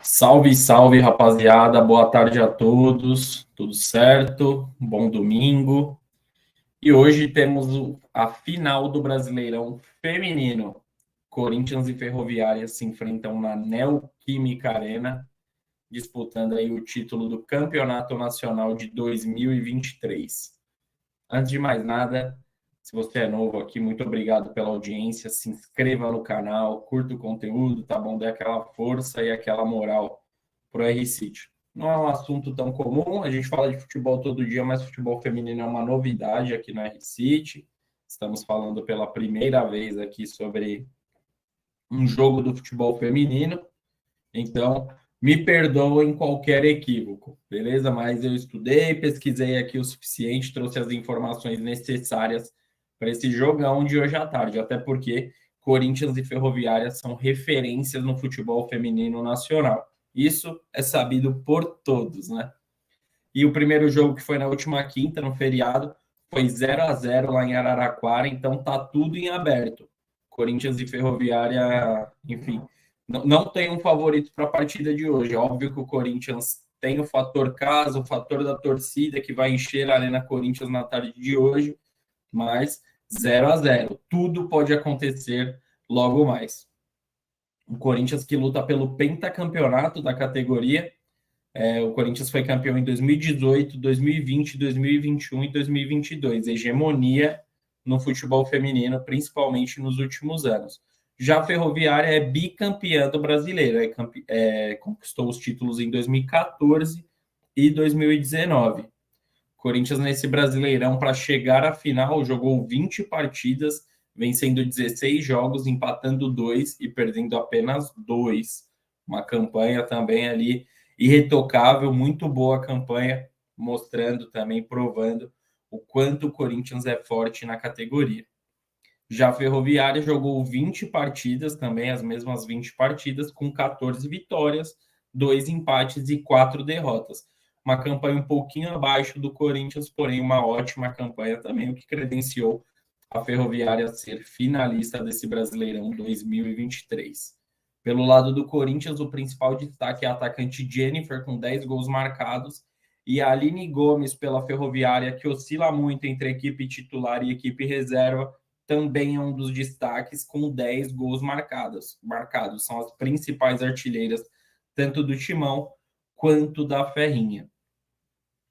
Salve, salve, rapaziada. Boa tarde a todos. Tudo certo? Bom domingo. E hoje temos a final do Brasileirão Feminino. Corinthians e Ferroviária se enfrentam na Neoquímica Arena, disputando aí o título do Campeonato Nacional de 2023. Antes de mais nada, se você é novo aqui, muito obrigado pela audiência. Se inscreva no canal, curta o conteúdo, tá bom? Dê aquela força e aquela moral pro R-City. Não é um assunto tão comum, a gente fala de futebol todo dia, mas futebol feminino é uma novidade aqui no R-City. Estamos falando pela primeira vez aqui sobre um jogo do futebol feminino. Então, me perdoem qualquer equívoco, beleza? Mas eu estudei, pesquisei aqui o suficiente, trouxe as informações necessárias para esse jogão de hoje à tarde, até porque Corinthians e Ferroviária são referências no futebol feminino nacional. Isso é sabido por todos, né? E o primeiro jogo, que foi na última quinta, no feriado, foi 0-0 lá em Araraquara, então tá tudo em aberto. Corinthians e Ferroviária, enfim, não tem um favorito para a partida de hoje. Óbvio que o Corinthians tem o fator casa, o fator da torcida que vai encher a Arena Corinthians na tarde de hoje, mas 0-0. Tudo pode acontecer logo mais. O Corinthians que luta pelo pentacampeonato da categoria. O Corinthians foi campeão em 2018, 2020, 2021 e 2022. Hegemonia no futebol feminino, principalmente nos últimos anos. Já a Ferroviária é bicampeã do Brasileiro. Conquistou os títulos em 2014 e 2019. Corinthians, nesse Brasileirão, para chegar à final, jogou 20 partidas, vencendo 16 jogos, empatando 2 e perdendo apenas 2. Uma campanha também ali irretocável, muito boa campanha, mostrando também, provando o quanto o Corinthians é forte na categoria. Já a Ferroviária jogou 20 partidas, também as mesmas 20 partidas, com 14 vitórias, 2 empates e 4 derrotas. Uma campanha um pouquinho abaixo do Corinthians, porém uma ótima campanha também, o que credenciou a Ferroviária ser finalista desse Brasileirão 2023. Pelo lado do Corinthians, o principal destaque é a atacante Jennifer, com 10 gols marcados, e a Aline Gomes, pela Ferroviária, que oscila muito entre equipe titular e equipe reserva, também é um dos destaques, com 10 gols marcados. São as principais artilheiras, tanto do Timão quanto da Ferrinha.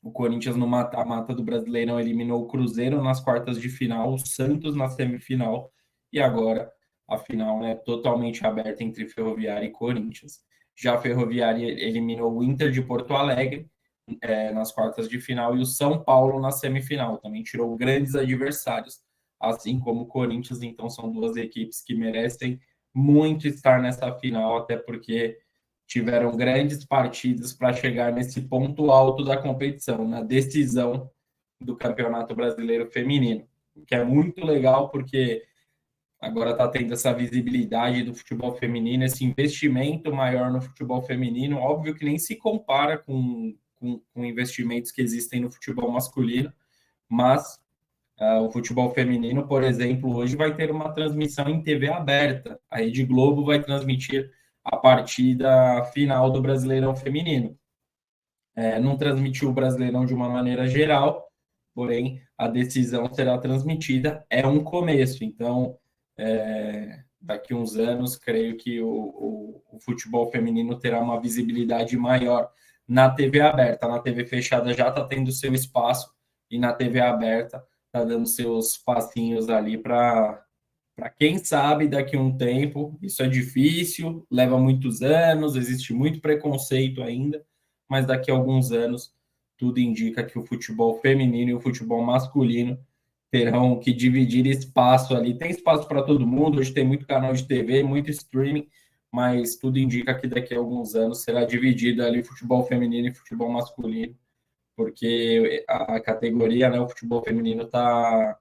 O Corinthians, no mata-mata do Brasileirão, eliminou o Cruzeiro nas quartas de final, o Santos na semifinal, e agora a final é totalmente aberta entre Ferroviária e Corinthians. Já a Ferroviária eliminou o Inter de Porto Alegre nas quartas de final e o São Paulo na semifinal. Também tirou grandes adversários, assim como o Corinthians. Então são duas equipes que merecem muito estar nessa final, até porque tiveram grandes partidas para chegar nesse ponto alto da competição, na decisão do Campeonato Brasileiro Feminino, que é muito legal porque agora está tendo essa visibilidade do futebol feminino, esse investimento maior no futebol feminino. Óbvio que nem se compara com investimentos que existem no futebol masculino, mas o futebol feminino, por exemplo, hoje vai ter uma transmissão em TV aberta. A Rede Globo vai transmitir a partida final do Brasileirão Feminino. Não transmitiu o Brasileirão de uma maneira geral, porém a decisão será transmitida. É um começo, então daqui a uns anos, creio que o futebol feminino terá uma visibilidade maior na TV aberta. Na TV fechada já está tendo seu espaço, e na TV aberta está dando seus passinhos ali para quem sabe daqui a um tempo. Isso é difícil, leva muitos anos, existe muito preconceito ainda, mas daqui a alguns anos tudo indica que o futebol feminino e o futebol masculino terão que dividir espaço ali. Tem espaço para todo mundo, hoje tem muito canal de TV, muito streaming, mas tudo indica que daqui a alguns anos será dividido ali futebol feminino e futebol masculino, porque a categoria, né, o futebol feminino está,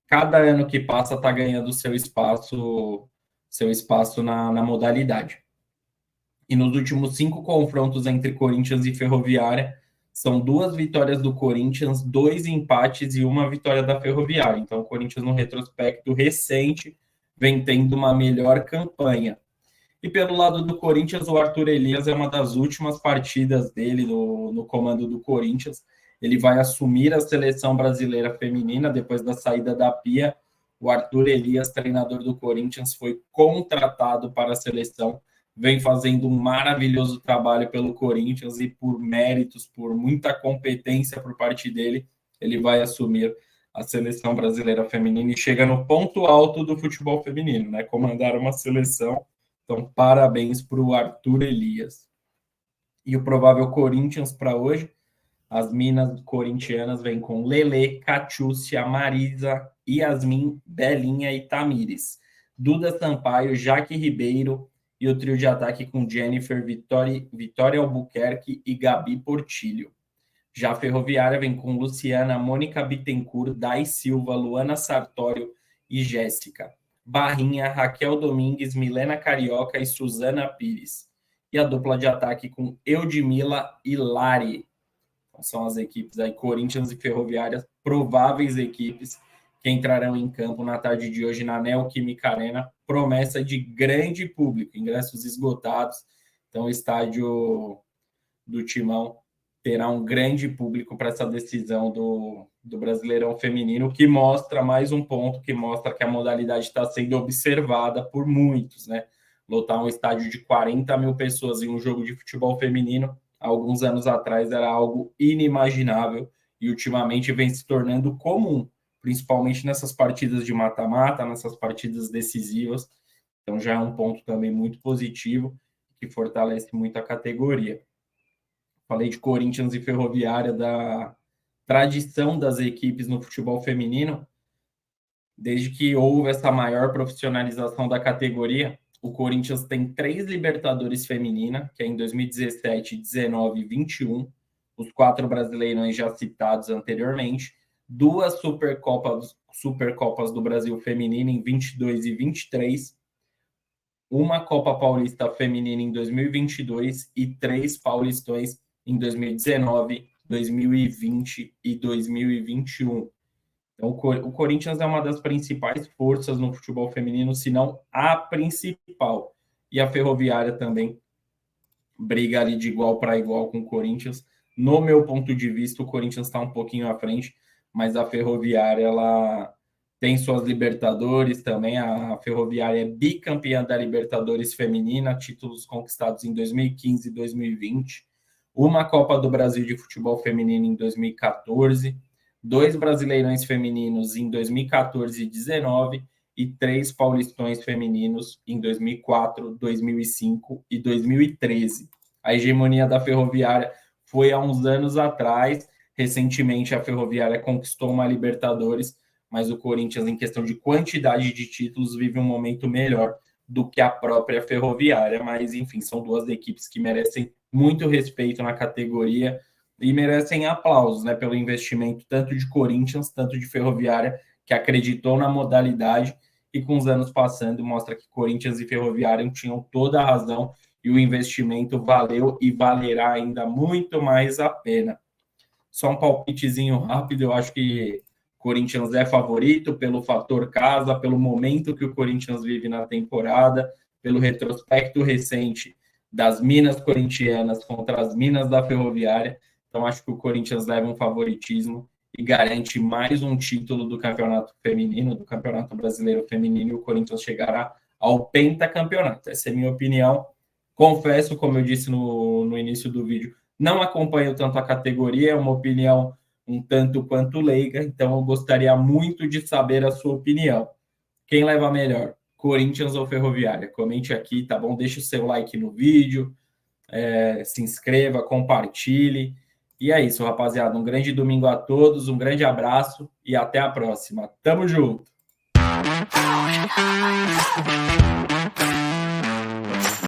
cada ano que passa, está ganhando seu espaço na modalidade. E nos últimos 5 confrontos entre Corinthians e Ferroviária, são 2 vitórias do Corinthians, 2 empates e 1 vitória da Ferroviária. Então, o Corinthians, no retrospecto recente, vem tendo uma melhor campanha. E pelo lado do Corinthians, o Arthur Elias é uma das últimas partidas dele no comando do Corinthians. Ele vai assumir a seleção brasileira feminina depois da saída da Pia. O Arthur Elias, treinador do Corinthians, foi contratado para a seleção, vem fazendo um maravilhoso trabalho pelo Corinthians e por méritos, por muita competência por parte dele, ele vai assumir a seleção brasileira feminina e chega no ponto alto do futebol feminino, né? Comandar uma seleção. Então, parabéns para o Arthur Elias. E o provável Corinthians para hoje, as minas corintianas vêm com Lele, Catiúcia, Marisa, Yasmin, Belinha e Tamires. Duda Sampaio, Jaque Ribeiro e o trio de ataque com Jennifer, Vitória Albuquerque e Gabi Portilho. Já a Ferroviária vem com Luciana, Mônica Bittencourt, Dai Silva, Luana Sartório e Jéssica. Barrinha, Raquel Domingues, Milena Carioca e Suzana Pires. E a dupla de ataque com Eudmila e Lari. Então, são as equipes aí, Corinthians e Ferroviária, prováveis equipes que entrarão em campo na tarde de hoje na Neoquímica Arena. Promessa de grande público, ingressos esgotados. Então, o estádio do Timão terá um grande público para essa decisão do Brasileirão Feminino, que mostra mais um ponto, que mostra que a modalidade está sendo observada por muitos, né? Lotar um estádio de 40 mil pessoas em um jogo de futebol feminino, há alguns anos atrás era algo inimaginável e ultimamente vem se tornando comum, principalmente nessas partidas de mata-mata, nessas partidas decisivas. Então já é um ponto também muito positivo, que fortalece muito a categoria. Falei de Corinthians e Ferroviária, da tradição das equipes no futebol feminino. Desde que houve essa maior profissionalização da categoria, o Corinthians tem 3 Libertadores feminina, que é em 2017, 19 e 21, os 4 brasileirões já citados anteriormente, 2 Supercopas do Brasil feminina em 22 e 23, uma Copa Paulista feminina em 2022 e 3 Paulistões em 2019, 2020 e 2021. Então, o Corinthians é uma das principais forças no futebol feminino, se não a principal. E a Ferroviária também briga ali de igual para igual com o Corinthians. No meu ponto de vista, o Corinthians está um pouquinho à frente, mas a Ferroviária, ela tem suas Libertadores também. A Ferroviária é bicampeã da Libertadores feminina, títulos conquistados em 2015 e 2020. Uma Copa do Brasil de futebol feminino em 2014, 2 Brasileirões femininos em 2014 e 2019 e 3 Paulistões femininos em 2004, 2005 e 2013. A hegemonia da Ferroviária foi há uns anos atrás. Recentemente, a Ferroviária conquistou uma Libertadores, mas o Corinthians, em questão de quantidade de títulos, vive um momento melhor do que a própria Ferroviária. Mas, enfim, são 2 equipes que merecem muito respeito na categoria e merecem aplausos, né, pelo investimento tanto de Corinthians, tanto de Ferroviária, que acreditou na modalidade e com os anos passando mostra que Corinthians e Ferroviária tinham toda a razão e o investimento valeu e valerá ainda muito mais a pena. Só um palpitezinho rápido, eu acho que Corinthians é favorito pelo fator casa, pelo momento que o Corinthians vive na temporada, pelo retrospecto recente das minas corintianas contra as minas da Ferroviária. Então, acho que o Corinthians leva um favoritismo e garante mais um título do campeonato feminino, do Campeonato Brasileiro Feminino, e o Corinthians chegará ao pentacampeonato. Essa é a minha opinião. Confesso, como eu disse no início do vídeo, não acompanho tanto a categoria, é uma opinião um tanto quanto leiga, então eu gostaria muito de saber a sua opinião. Quem leva melhor, Corinthians ou Ferroviária? Comente aqui, tá bom? Deixe o seu like no vídeo, se inscreva, compartilhe. E é isso, rapaziada. Um grande domingo a todos, um grande abraço e até a próxima. Tamo junto!